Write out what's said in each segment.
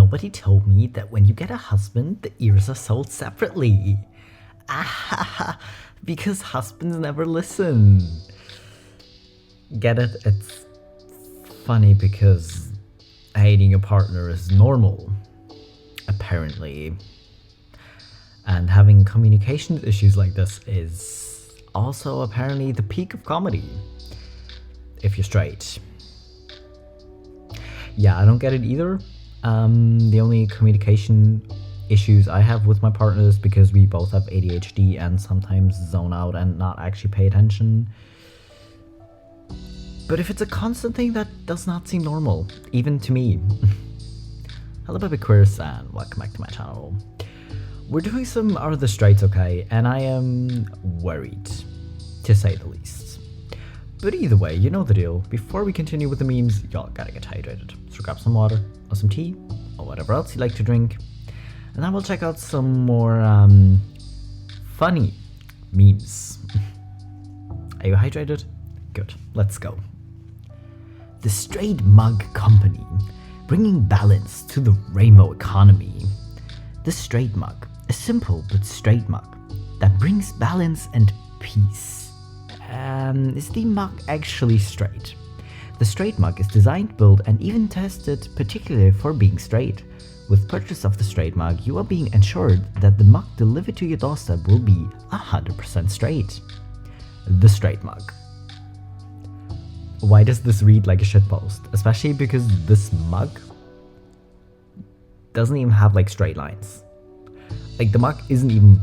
nobody told me that when you get a husband, the ears are sold separately. Ah, because husbands never listen. Get it? It's funny because hating a partner is normal, apparently. And having communication issues like this is also apparently the peak of comedy, if you're straight. Yeah, I don't get it either. The only communication issues I have with my partner is because we both have ADHD and sometimes zone out and not actually pay attention. But if it's a constant thing, that does not seem normal, even to me. Hello BabyQueers and welcome back to my channel. We're doing some Are the Straights Okay? And I am worried, to say the least. But either way, you know the deal. Before we continue with the memes, y'all gotta get hydrated. So grab some water, or some tea, or whatever else you like to drink. And then we'll check out some more funny memes. Are you hydrated? Good, let's go. The Straight Mug Company, bringing balance to the rainbow economy. The Straight Mug, a simple but straight mug that brings balance and peace. Is the mug actually straight? The Straight Mug is designed, built, and even tested particularly for being straight. With purchase of the Straight Mug, you are being ensured that the mug delivered to your doorstep will be 100% straight. The Straight Mug. Why does this read like a shitpost? Especially because this mug doesn't even have like straight lines. Like the mug isn't even,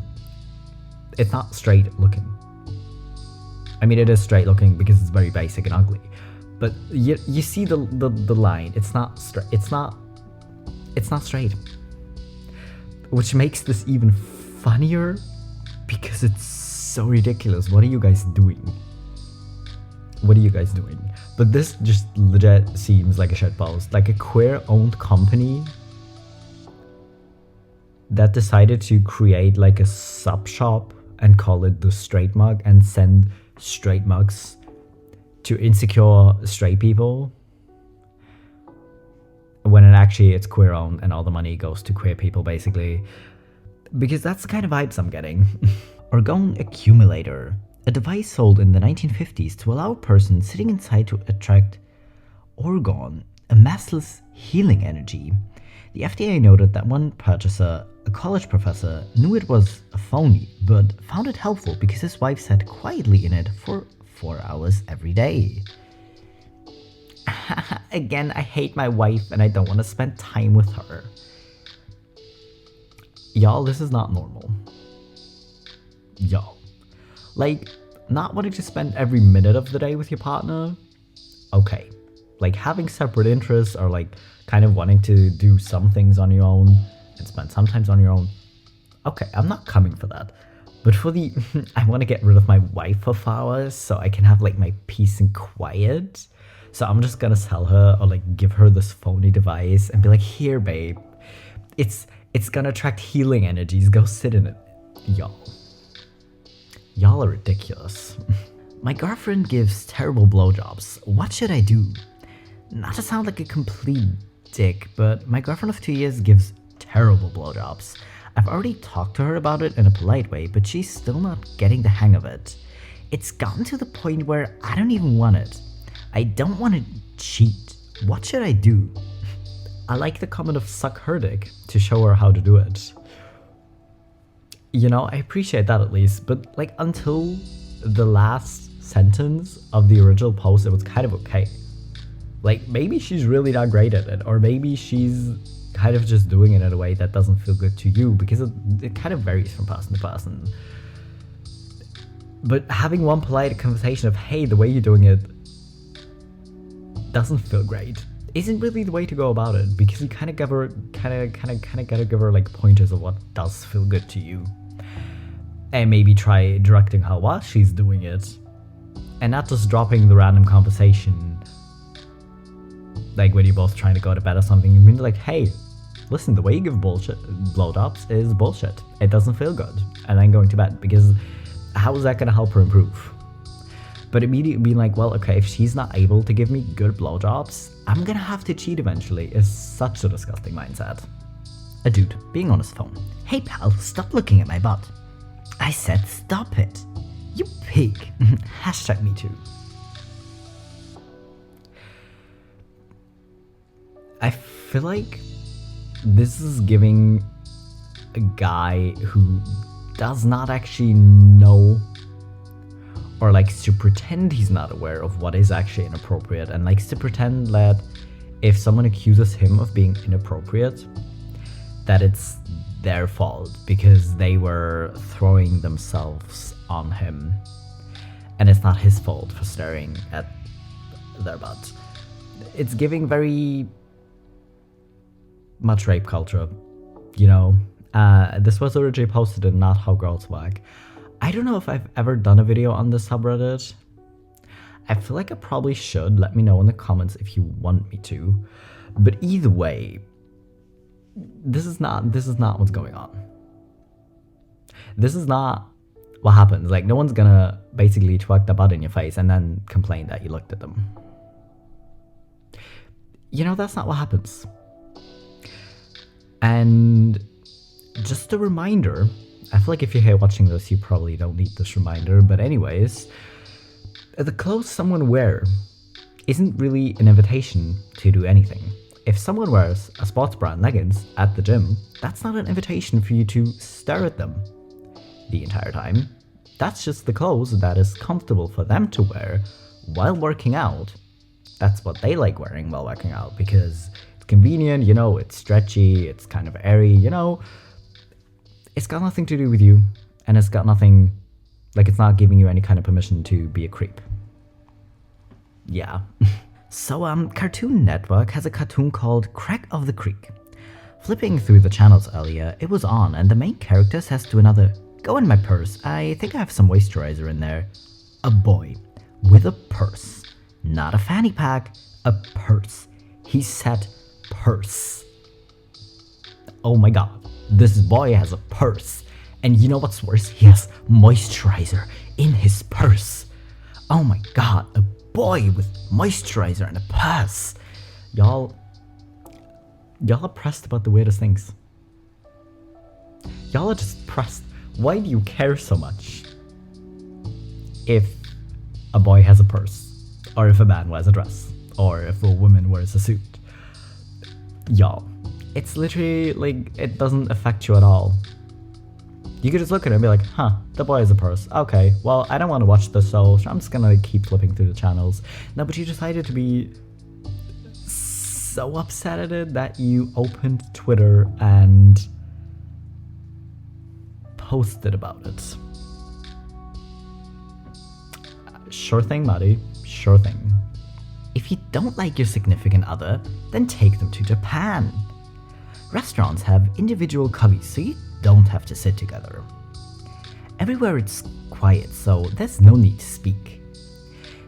it's not straight looking. I mean, it is straight looking because it's very basic and ugly, but you see the line. It's not straight. It's not straight, which makes this even funnier because it's so ridiculous. What are you guys doing? What are you guys doing? But this just legit seems like a shitpost, like a queer-owned company that decided to create like a sub shop and call it the Straight Mug and send straight mugs to insecure straight people, when actually it's queer owned and all the money goes to queer people basically, because that's the kind of vibes I'm getting. Orgone Accumulator, a device sold in the 1950s to allow a person sitting inside to attract orgone, a massless healing energy. The FDA noted that one purchaser, a college professor, knew it was a phony, but found it helpful because his wife sat quietly in it for 4 hours every day. Again, I hate my wife and I don't want to spend time with her. Y'all, this is not normal. Y'all. Like, not wanting to spend every minute of the day with your partner? Okay. Like, having separate interests or like kind of wanting to do some things on your own and spend some time on your own. Okay, I'm not coming for that. But for the, I want to get rid of my wife for 4 hours so I can have like my peace and quiet. So I'm just gonna sell her or like give her this phony device and be like, here babe, it's gonna attract healing energies, go sit in it. Y'all are ridiculous. My girlfriend gives terrible blowjobs. What should I do? Not to sound like a complete dick, but my girlfriend of 2 years gives terrible blowjobs. I've already talked to her about it in a polite way, but she's still not getting the hang of it. It's gotten to the point where I don't even want it. I don't want to cheat. What should I do? I like the comment of suck her dick to show her how to do it. You know, I appreciate that at least, but like until the last sentence of the original post, it was kind of okay. Like maybe she's really not great at it, or maybe she's kind of just doing it in a way that doesn't feel good to you, because it kind of varies from person to person. But having one polite conversation of, hey, the way you're doing it doesn't feel great, isn't really the way to go about it, because you kind of gotta give her like pointers of what does feel good to you, and maybe try directing her while she's doing it, and not just dropping the random conversation like when you're both trying to go to bed or something. You mean like, hey, listen, the way you give blowjobs is bullshit. It doesn't feel good, and then going to bed, because how is that gonna help her improve? But immediately being like, well, okay, if she's not able to give me good blowjobs, I'm gonna have to cheat eventually is such a disgusting mindset. A dude being on his phone. Hey pal, stop looking at my butt. I said stop it. You pig. Hashtag me too. I feel like this is giving a guy who does not actually know or likes to pretend he's not aware of what is actually inappropriate and likes to pretend that if someone accuses him of being inappropriate, that it's their fault because they were throwing themselves on him and it's not his fault for staring at their butt. It's giving very much rape culture, you know. This was originally posted in Not How Girls Whack. I don't know if I've ever done a video on this subreddit. I feel like I probably should. Let me know in the comments if you want me to. But either way, this is not what's going on. This is not what happens. Like, no one's gonna basically twerk the butt in your face and then complain that you looked at them. You know, that's not what happens. And just a reminder, I feel like if you're here watching this, you probably don't need this reminder, but anyways, the clothes someone wears isn't really an invitation to do anything. If someone wears a sports bra and leggings at the gym, that's not an invitation for you to stare at them the entire time. That's just the clothes that is comfortable for them to wear while working out. That's what they like wearing while working out because it's convenient, you know, it's stretchy, it's kind of airy, you know. It's got nothing to do with you, and it's got nothing, like, it's not giving you any kind of permission to be a creep. Yeah. So, Cartoon Network has a cartoon called Crack of the Creek. Flipping through the channels earlier, it was on, and the main character says to another, "Go in my purse, I think I have some moisturizer in there." A boy with a purse. Not a fanny pack, a purse. He said purse. Oh my god. This boy has a purse, and you know what's worse? He has moisturizer in his purse. Oh my god, a boy with moisturizer and a purse. Y'all are pressed about the weirdest things. Y'all are just pressed. Why do you care so much if a boy has a purse, or if a man wears a dress, or if a woman wears a suit? Y'all, it's literally like, it doesn't affect you at all. You could just look at it and be like, huh, the boy has a purse. Okay, well, I don't want to watch this, so I'm just gonna keep flipping through the channels. No, but you decided to be so upset at it that you opened Twitter and posted about it. Sure thing, Maddie. Sure thing. If you don't like your significant other, then take them to Japan. Restaurants have individual cubbies, so you don't have to sit together. Everywhere it's quiet, so there's no need to speak.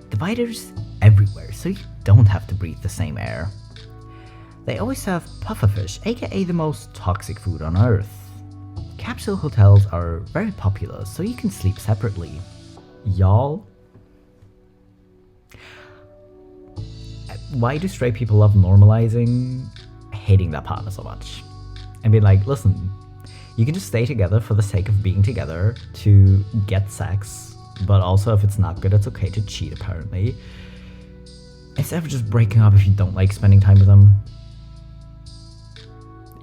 Dividers everywhere, so you don't have to breathe the same air. They always have pufferfish, aka the most toxic food on earth. Capsule hotels are very popular, so you can sleep separately. Y'all? Why do straight people love normalizing hating their partner so much? And be like, listen, you can just stay together for the sake of being together to get sex, but also if it's not good, it's okay to cheat apparently. Instead of just breaking up if you don't like spending time with them.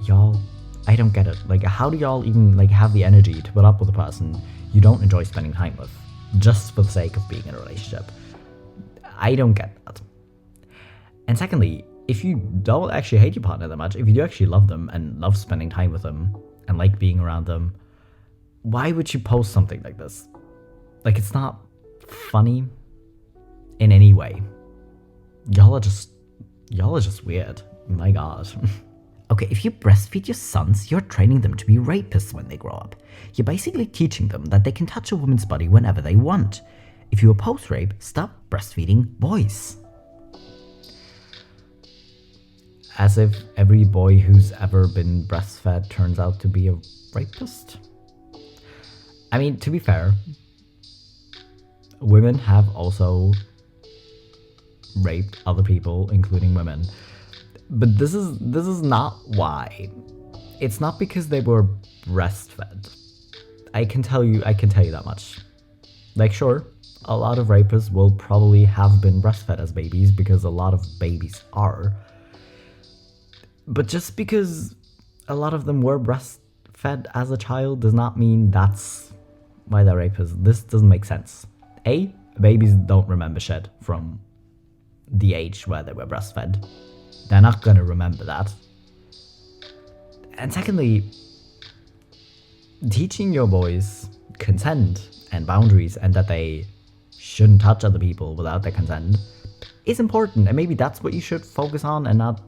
Y'all, I don't get it. Like, how do y'all even like have the energy to put up with a person you don't enjoy spending time with just for the sake of being in a relationship? I don't get that. And secondly, if you don't actually hate your partner that much, if you do actually love them and love spending time with them and like being around them, why would you post something like this? Like, it's not funny in any way. Y'all are just weird. My god. Okay, if you breastfeed your sons, you're training them to be rapists when they grow up. You're basically teaching them that they can touch a woman's body whenever they want. If you oppose rape, stop breastfeeding boys. As if every boy who's ever been breastfed turns out to be a rapist. I mean, to be fair, women have also raped other people, including women. But this is not why. It's not because they were breastfed. I can tell you that much. Like, sure, a lot of rapists will probably have been breastfed as babies because a lot of babies are. But just because a lot of them were breastfed as a child does not mean that's why they're rapists. This doesn't make sense. A, babies don't remember shit from the age where they were breastfed. They're not gonna remember that. And secondly, teaching your boys consent and boundaries and that they shouldn't touch other people without their consent is important, and maybe that's what you should focus on and not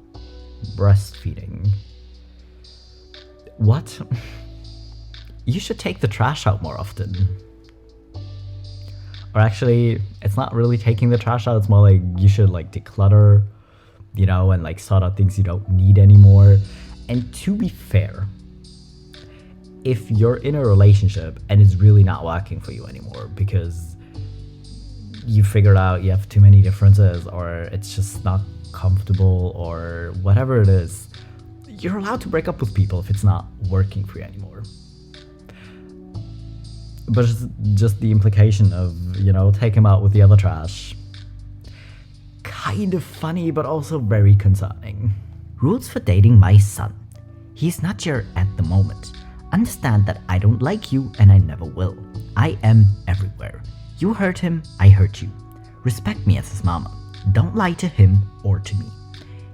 breastfeeding. What? You should take the trash out more often. Or actually, it's not really taking the trash out, it's more like you should like declutter, you know, and like sort out things you don't need anymore. And to be fair, if you're in a relationship and it's really not working for you anymore because you figured out you have too many differences or it's just not comfortable or whatever it is, you're allowed to break up with people if it's not working for you anymore. But it's just the implication of, you know, take him out with the other trash. Kind of funny, but also very concerning. Rules for dating my son. He's not here at the moment. Understand that I don't like you and I never will. I am everywhere. You hurt him, I hurt you. Respect me as his mama. Don't lie to him or to me.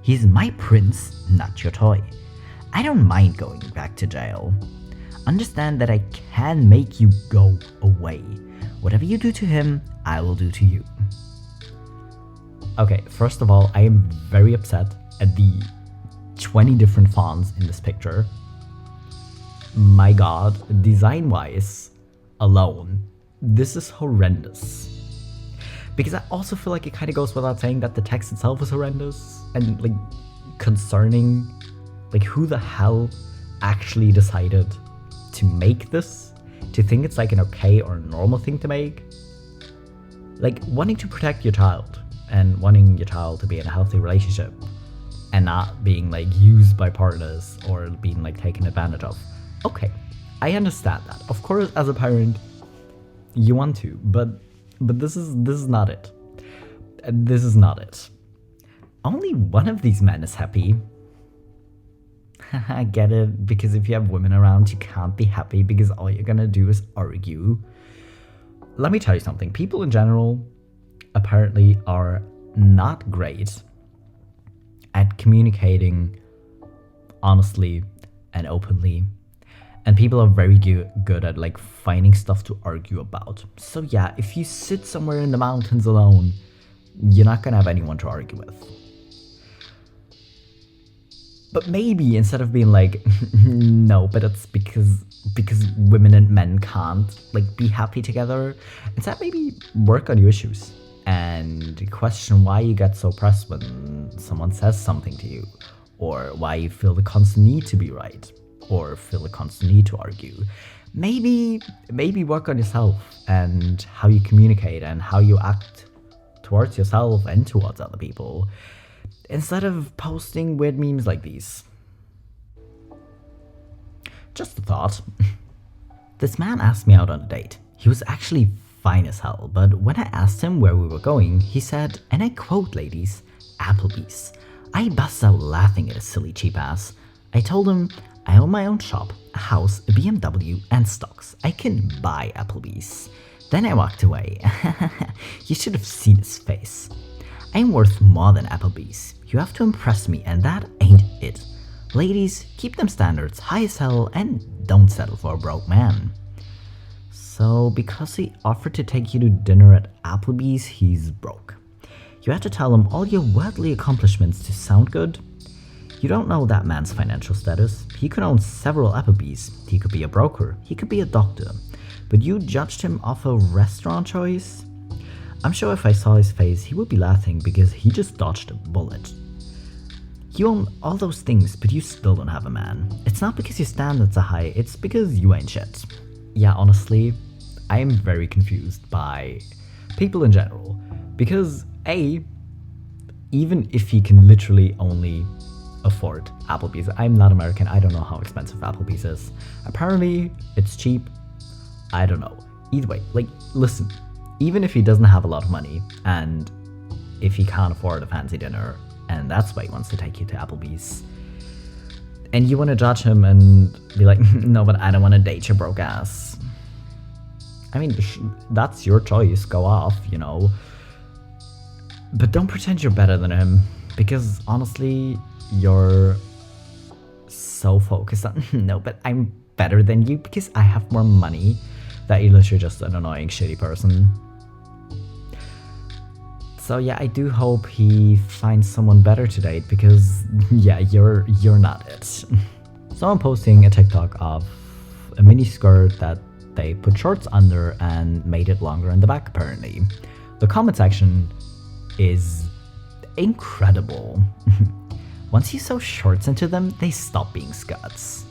He's my prince, not your toy. I don't mind going back to jail. Understand that I can make you go away. Whatever you do to him, I will do to you. Okay, first of all, I am very upset at the 20 different fonts in this picture. My god, design-wise alone, this is horrendous. Because I also feel like it kind of goes without saying that the text itself is horrendous and like concerning, like who the hell actually decided to make this, to think it's like an okay or normal thing to make. Like wanting to protect your child and wanting your child to be in a healthy relationship and not being like used by partners or being like taken advantage of. Okay, I understand that. Of course, as a parent, you want to, but this is not it. This is not it. Only one of these men is happy. I get it, because if you have women around, you can't be happy because all you're gonna do is argue. Let me tell you something. People in general apparently are not great at communicating honestly and openly. And people are very good at like finding stuff to argue about. So yeah, if you sit somewhere in the mountains alone, you're not gonna have anyone to argue with. But maybe instead of being like, no, but it's because women and men can't like be happy together, instead maybe work on your issues and question why you get so pressed when someone says something to you, or why you feel the constant need to be right, or feel the constant need to argue. Maybe work on yourself and how you communicate and how you act towards yourself and towards other people, instead of posting weird memes like these. Just a thought. This man asked me out on a date. He was actually fine as hell, but when I asked him where we were going, he said, and I quote, ladies, Applebee's. I bust out laughing at his silly cheap ass. I told him, I own my own shop, a house, a BMW, and stocks. I can buy Applebee's. Then I walked away. You should have seen his face. I'm worth more than Applebee's. You have to impress me, and that ain't it. Ladies, keep them standards high as hell and don't settle for a broke man. So, because he offered to take you to dinner at Applebee's, he's broke. You have to tell him all your worldly accomplishments to sound good? You don't know that man's financial status. He could own several Applebee's. He could be a broker. He could be a doctor. But you judged him off a restaurant choice? I'm sure if I saw his face, he would be laughing because he just dodged a bullet. You own all those things, but you still don't have a man. It's not because your standards are high, it's because you ain't shit. Yeah, honestly, I am very confused by people in general. Because A, even if you can literally only afford Applebee's, I'm not American, I don't know how expensive Applebee's is. Apparently, it's cheap. I don't know. Either way, like, listen, even if he doesn't have a lot of money, and if he can't afford a fancy dinner, and that's why he wants to take you to Applebee's, and you want to judge him and be like, no, but I don't want to date your broke ass. I mean, that's your choice, go off, you know. But don't pretend you're better than him, because honestly, you're so focused on, no, but I'm better than you because I have more money, that you're literally just an annoying, shitty person. So yeah, I do hope he finds someone better to date, because yeah, you're not it. So I'm posting a TikTok of a mini skirt that they put shorts under and made it longer in the back apparently. The comment section is incredible. Once you sew shorts into them, they stop being skirts.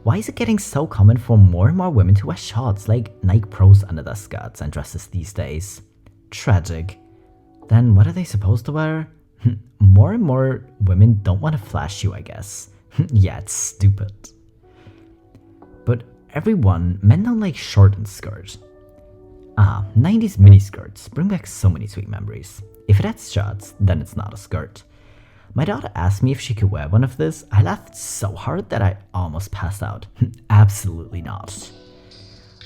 Why is it getting so common for more and more women to wear shorts like Nike Pros under their skirts and dresses these days? Tragic. Then what are they supposed to wear? More and more women don't want to flash you, I guess. Yeah, it's stupid. But everyone, men don't like short and skirt. 90s miniskirts bring back so many sweet memories. If it has shorts, then it's not a skirt. My daughter asked me if she could wear one of this. I laughed so hard that I almost passed out. Absolutely not.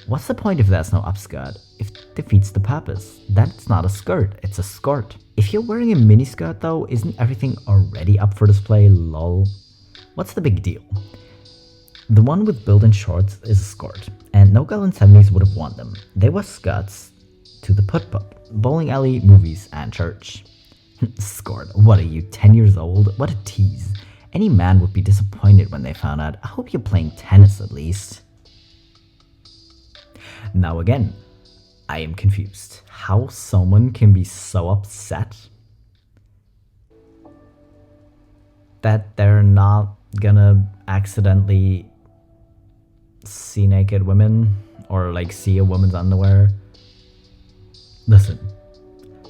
What's the point if there's no upskirt? It defeats the purpose. Then it's not a skirt, it's a skirt. If you're wearing a miniskirt though, isn't everything already up for display, lol? What's the big deal? The one with built-in shorts is a skirt, and no girl in 70s would have worn them. They were skirts to the put-put, bowling alley, movies, and church. Skirt, what are you, 10 years old? What a tease. Any man would be disappointed when they found out. I hope you're playing tennis at least. Now again, I am confused. How someone can be so upset that they're not gonna accidentally see naked women or like see a woman's underwear. Listen,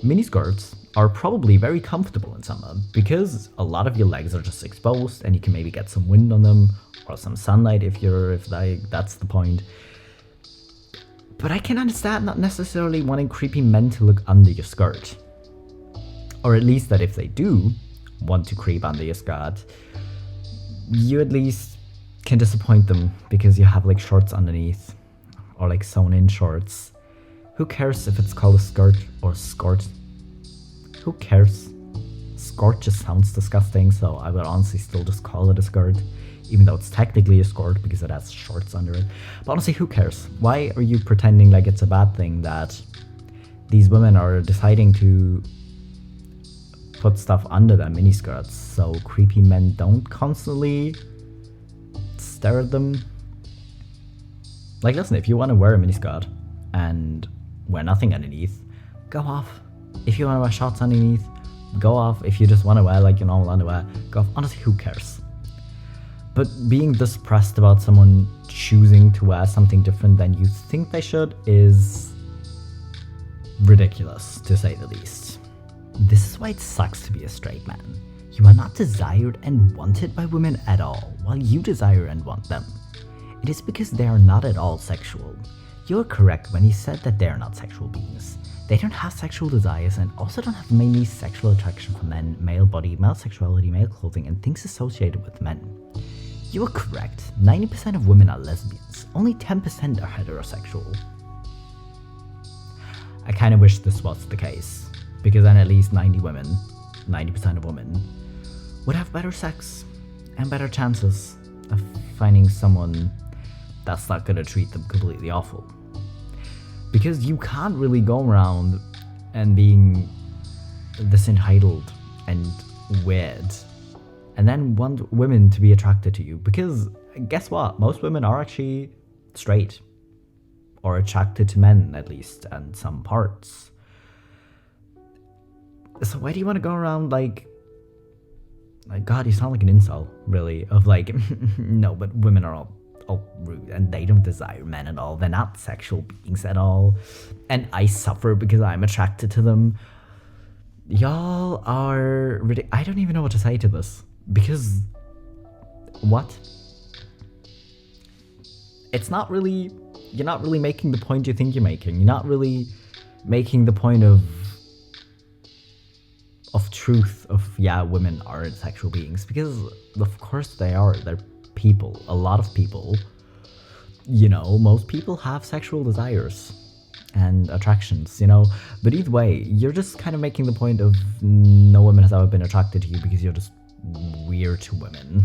miniskirts are probably very comfortable in summer because a lot of your legs are just exposed and you can maybe get some wind on them or some sunlight if that's the point. But I can understand not necessarily wanting creepy men to look under your skirt. Or at least that if they do want to creep under your skirt, you at least can disappoint them because you have like shorts underneath or like sewn in shorts. Who cares if it's called a skirt or skirt? Who cares? Skirt just sounds disgusting, so I would honestly still just call it a skirt, even though it's technically a skirt because it has shorts under it. But honestly, who cares? Why are you pretending like it's a bad thing that these women are deciding to put stuff under their miniskirts so creepy men don't constantly stare at them? Like, listen, if you want to wear a miniskirt and wear nothing underneath, go off. If you want to wear shorts underneath, go off. If you just want to wear like your normal underwear, go off. Honestly, who cares? But being this pressed about someone choosing to wear something different than you think they should is ridiculous, to say the least. This is why it sucks to be a straight man. You are not desired and wanted by women at all, while you desire and want them. It is because they are not at all sexual. You are correct when you said that they are not sexual beings. They don't have sexual desires and also don't have mainly sexual attraction for men, male body, male sexuality, male clothing, and things associated with men. You are correct, 90% of women are lesbians, only 10% are heterosexual. I kinda wish this was the case, because then at least 90% of women, would have better sex and better chances of finding someone that's not gonna treat them completely awful. Because you can't really go around and being this entitled and weird and then want women to be attracted to you, because guess what? Most women are actually straight or attracted to men, at least, and some parts. So why do you want to go around like God, you sound like an incel, really, of like, no, but women are all oh, rude, and they don't desire men at all. They're not sexual beings at all. And I suffer because I'm attracted to them. Y'all are I don't even know what to say to this. Because, what? It's not really, you're not really making the point you think you're making. You're not really making the point of truth of, yeah, women are sexual beings. Because, of course they are. They're people. A lot of people. You know, most people have sexual desires and attractions, you know. But either way, you're just kind of making the point of no woman has ever been attracted to you because you're just weird to women.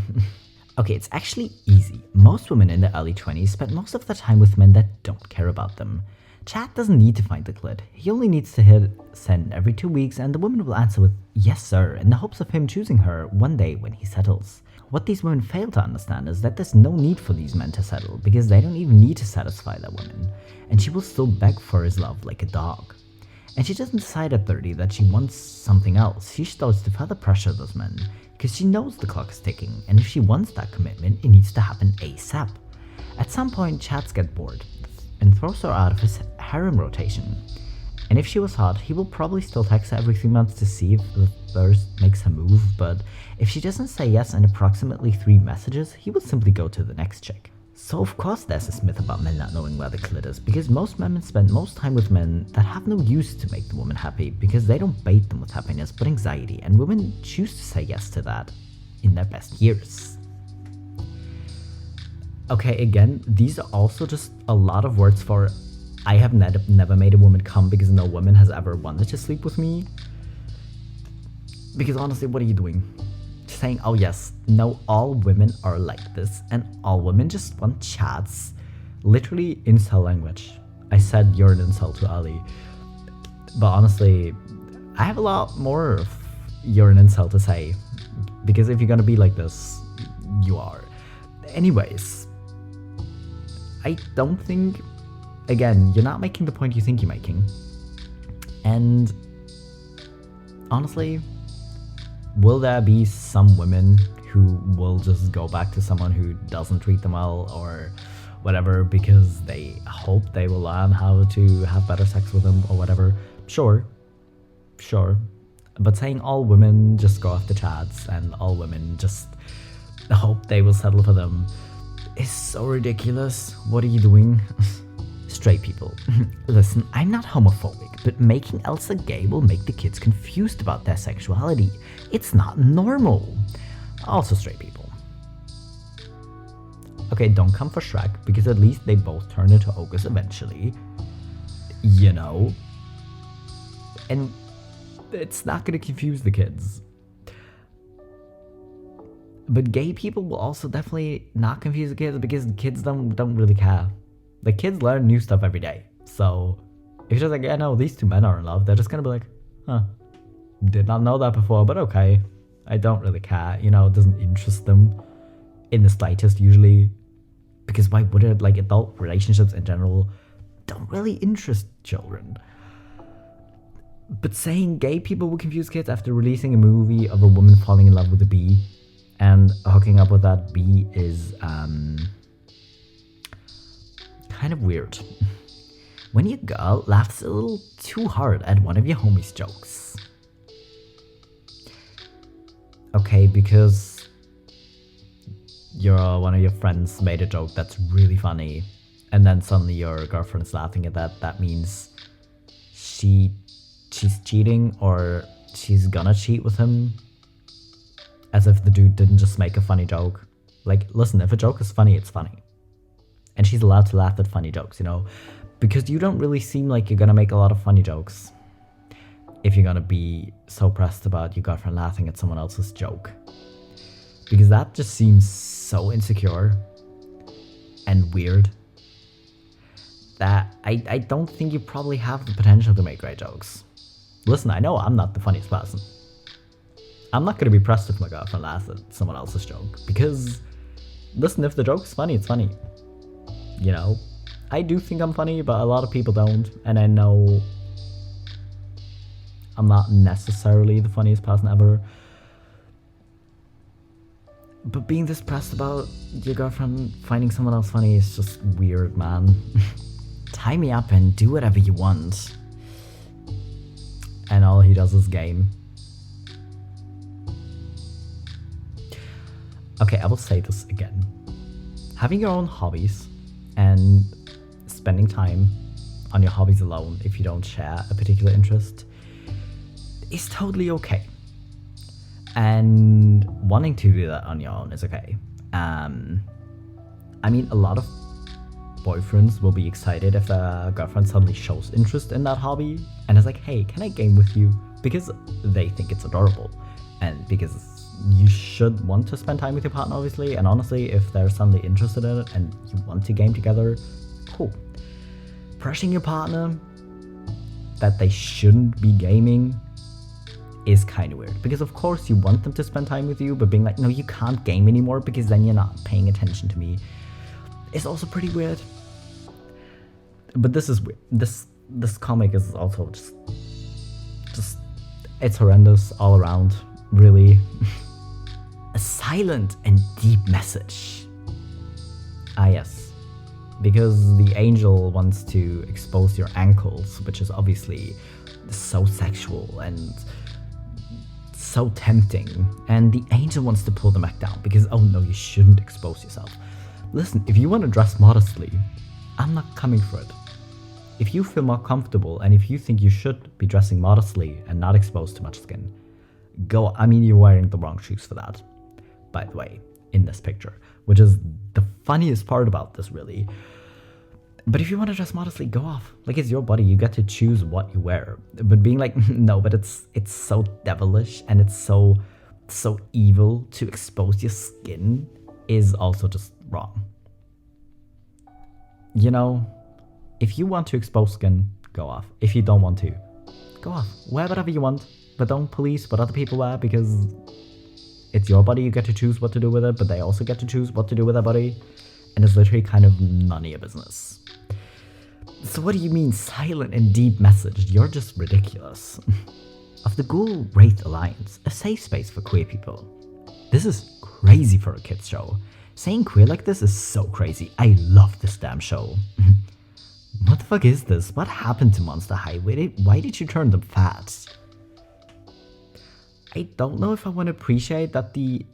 Okay, it's actually easy. Most women in their early 20s spend most of their time with men that don't care about them. Chad doesn't need to find the clit. He only needs to hit send every 2 weeks and the woman will answer with yes sir in the hopes of him choosing her one day when he settles. What these women fail to understand is that there's no need for these men to settle because they don't even need to satisfy that woman, and she will still beg for his love like a dog. And she doesn't decide at 30 that she wants something else. She starts to further pressure those men because she knows the clock is ticking, and if she wants that commitment, it needs to happen ASAP. At some point, Chats gets bored and throws her out of his harem rotation. And if she was hot, he will probably still text her every 3 months to see if the thirst makes her move, but if she doesn't say yes in approximately 3 messages, he will simply go to the next chick. So of course there's this myth about men not knowing where the clit is, because most men spend most time with men that have no use to make the woman happy, because they don't bait them with happiness but anxiety, and women choose to say yes to that in their best years. Okay, again, these are also just a lot of words for I have never made a woman come because no woman has ever wanted to sleep with me. Because honestly, what are you doing? Saying, oh yes, no, all women are like this and all women just want chats. Literally incel language. I said you're an incel too early. But honestly, I have a lot more of you're an incel to say. Because if you're gonna be like this, you are. Anyways, I don't think, again, you're not making the point you think you're making. And honestly, will there be some women who will just go back to someone who doesn't treat them well or whatever because they hope they will learn how to have better sex with them or whatever? Sure. But saying all women just go after Chads and all women just hope they will settle for them is so ridiculous. What are you doing? Straight people. Listen, I'm not homophobic, but making Elsa gay will make the kids confused about their sexuality. It's not normal. Also straight people. Okay, don't come for Shrek, because at least they both turn into ogres eventually. You know? And it's not gonna confuse the kids. But gay people will also definitely not confuse the kids because kids don't really care. The kids learn new stuff every day. So if you're just like, yeah, no, these two men are in love, they're just gonna be like, huh, did not know that before, but okay. I don't really care. You know, it doesn't interest them in the slightest usually. Because why would it? Like, adult relationships in general don't really interest children. But saying gay people will confuse kids after releasing a movie of a woman falling in love with a bee and hooking up with that bee is kind of weird. When your girl laughs a little too hard at one of your homies' jokes. Okay, because one of your friends made a joke that's really funny, and then suddenly your girlfriend's laughing at that, that means she's cheating or she's gonna cheat with him. As if the dude didn't just make a funny joke. Like, listen, if a joke is funny, it's funny. And she's allowed to laugh at funny jokes, you know? Because you don't really seem like you're gonna make a lot of funny jokes if you're gonna be so pressed about your girlfriend laughing at someone else's joke. Because that just seems so insecure and weird that I don't think you probably have the potential to make great jokes. Listen, I know I'm not the funniest person. I'm not gonna be pressed if my girlfriend laughs at someone else's joke. Because, listen, if the joke's funny, it's funny. You know? I do think I'm funny, but a lot of people don't. And I know I'm not necessarily the funniest person ever. But being this pressed about your girlfriend finding someone else funny is just weird, man. Tie me up and do whatever you want. And all he does is game. Okay, I will say this again. Having your own hobbies and spending time on your hobbies alone if you don't share a particular interest is totally okay. And wanting to do that on your own is okay. I mean, a lot of boyfriends will be excited if a girlfriend suddenly shows interest in that hobby and is like, hey, can I game with you? Because they think it's adorable and because you should want to spend time with your partner, obviously. And honestly, if they're suddenly interested in it and you want to game together, cool. Pressuring your partner that they shouldn't be gaming is kind of weird, because of course you want them to spend time with you, but being like, no, you can't game anymore because then you're not paying attention to me, is also pretty weird. But this is weird. This comic is also just it's horrendous all around, really. A silent and deep message. Ah yes, because the angel wants to expose your ankles, which is obviously so sexual and so tempting, and the angel wants to pull them back down because, oh no, you shouldn't expose yourself. Listen, if you want to dress modestly, I'm not coming for it. If you feel more comfortable and if you think you should be dressing modestly and not expose too much skin, go. I mean, you're wearing the wrong shoes for that, by the way, in this picture, which is the funniest part about this, really. But if you want to dress modestly, go off. Like, it's your body, you get to choose what you wear. But being like, no, but it's so devilish and it's so evil to expose your skin is also just wrong. You know, if you want to expose skin, go off. If you don't want to, go off. Wear whatever you want, but don't police what other people wear, because it's your body, you get to choose what to do with it, but they also get to choose what to do with their body. And it's literally kind of none of your business. So what do you mean silent and deep message? You're just ridiculous. Of the Ghoul Wraith Alliance, a safe space for queer people. This is crazy for a kids show. Saying queer like this is so crazy. I love this damn show. What the fuck is this? What happened to Monster High? Why did you turn them fat? I don't know if I want to appreciate that the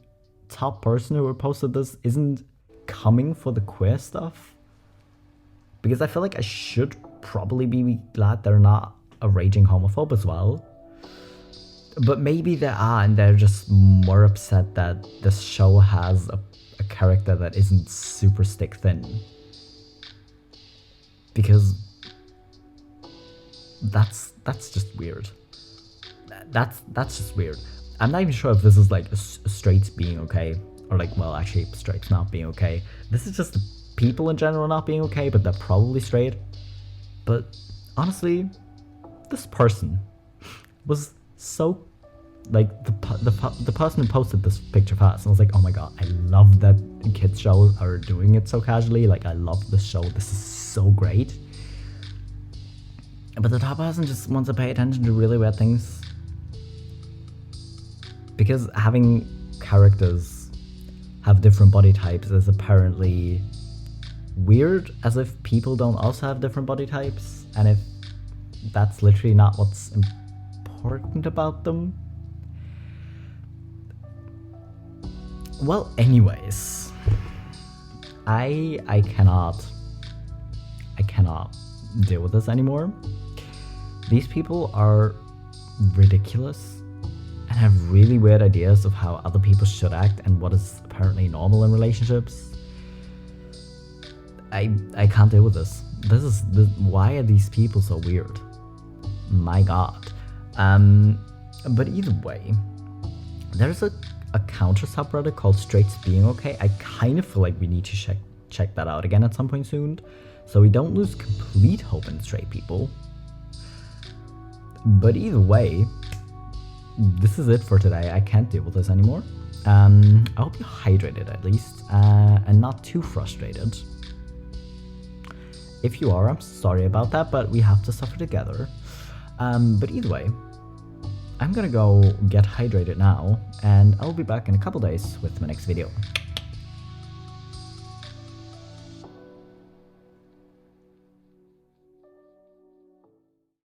top person who posted this isn't coming for the queer stuff, because I feel like I should probably be glad they're not a raging homophobe as well. But maybe they are, and they're just more upset that this show has a character that isn't super stick thin. Because that's just weird. That's just weird. I'm not even sure if this is like straights being okay, or like, well, actually straights not being okay. This is just the people in general not being okay, but they're probably straight. But honestly, this person was so, like, the person who posted this picture first, and I was like, oh my god, I love that kids shows are doing it so casually. Like, I love this show. This is so great. But the top person just wants to pay attention to really weird things. Because having characters have different body types is apparently weird, as if people don't also have different body types, and if that's literally not what's important about them. Well, anyways, I cannot deal with this anymore. These people are ridiculous and have really weird ideas of how other people should act and what is apparently normal in relationships. I can't deal with this. Why are these people so weird? My god. But either way, there's a counter subreddit called Straights Being Okay. I kind of feel like we need to check that out again at some point soon, so we don't lose complete hope in straight people. But either way, this is it for today. I can't deal with this anymore. I hope you're hydrated at least, and not too frustrated. If you are, I'm sorry about that, but we have to suffer together. But either way, I'm gonna go get hydrated now, and I'll be back in a couple days with my next video.